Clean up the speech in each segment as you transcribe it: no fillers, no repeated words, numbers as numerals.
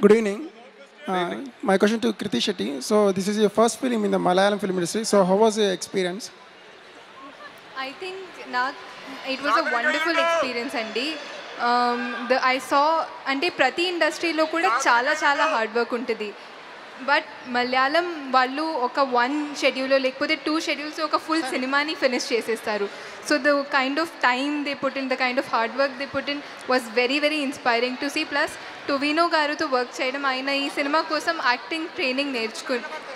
Good evening. My question to Kriti Shetty. So this is your first film in the Malayalam film industry. So how was your experience? I think it was a wonderful experience అండి. I saw అంటే ప్రతి ఇండస్ట్రీలో కూడా చాలా చాలా hard work ఉంటుంది. But Malayalam వాళ్ళు ఒక 1 షెడ్యూల్లో లేకపోతే 2 షెడ్యూల్స్ ఒక ఫుల్ సినిమాని ఫినిష్ చేసేస్తారు. So the kind of time they put in, the kind of hard work they put in was very very inspiring to see. Plus Tovino గారితో వర్క్ చేయడం, ఆయన ఈ సినిమా కోసం యాక్టింగ్ ట్రైనింగ్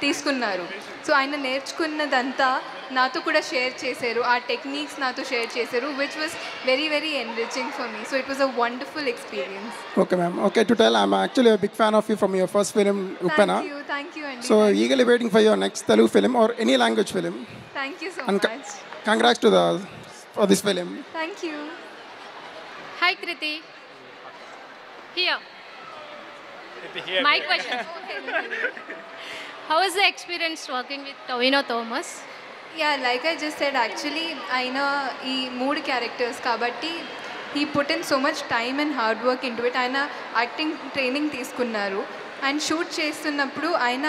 తీసుకున్నారు. సో ఆయన నేర్చుకున్నదంతా నాతో కూడా షేర్ చేశారు, ఆ టెక్నిక్స్ నాతో షేర్ చేశారు, which was very very enriching for me. So it was a wonderful experience. Okay, ma'am. Okay, to tell, I'm actually a big fan of you from your first film, Uppana. Thank you, Andy. So eagerly waiting for your next Telugu film or any language film. Thank you so And much. Congrats for this film. Thank you. Hi, Kriti. Here. My question. How was the experience working with Tovino Thomas? Yeah, like I just said, actually, ఆయన ఈ 3 characters కాబట్టి he put in so much time and hard work into it. ఆయన acting training తీసుకున్నారు and shoot చేస్తున్నప్పుడు ఆయన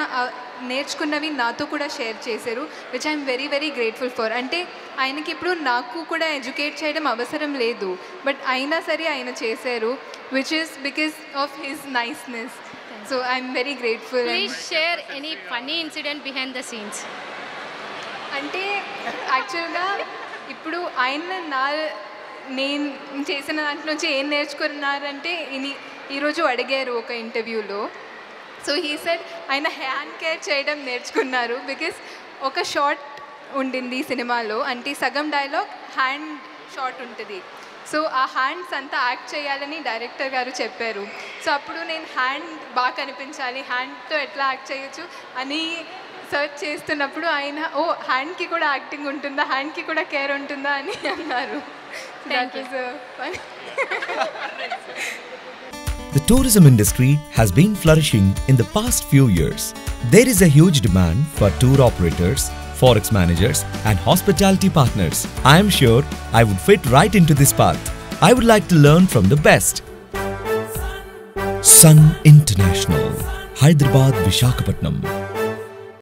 నేర్చుకున్నవి నాతో కూడా share చేశారు, which I'm very very grateful for. అంటే ఆయనకి ఇప్పుడు నాకు కూడా ఎడ్యుకేట్ చేయడం అవసరం లేదు, బట్ అయినా సరే ఆయన చేశారు, which is because of his niceness. So I'm very grateful. Please share any funny incident behind the scenes. అంటే యాక్చువల్గా ఇప్పుడు ఆయన నేను చేసిన దాంట్లో నుంచి ఏం నేర్చుకున్నారంటే ఈరోజు అడిగారు ఒక ఇంటర్వ్యూలో. సో హీ సెడ్ ఆయన హ్యాండ్ కేర్ చేయడం నేర్చుకున్నారు, బికాస్ ఒక షాట్ ఉండింది ఈ సినిమాలో, అంటే సగం డైలాగ్ హ్యాండ్ షాట్ ఉంటుంది. సో ఆ హ్యాండ్స్ అంతా యాక్ట్ చేయాలని డైరెక్టర్ గారు చెప్పారు. సో అప్పుడు నేను హ్యాండ్ బాగా కనిపించాలి, హ్యాండ్తో ఎట్లా యాక్ట్ చేయొచ్చు అని సర్చ్ చేస్తున్నప్పుడు ఆయన హ్యాండ్కి కూడా యాక్టింగ్ ఉంటుందా, హ్యాండ్కి కూడా కేర్ ఉంటుందా అని అన్నారు. Thank you. The tourism industry has been flourishing in the past few years. There is a huge demand for tour operators, forex managers and hospitality partners. I am sure I would fit right into this path. I would like to learn from the best. Sun International, Hyderabad, Visakhapatnam.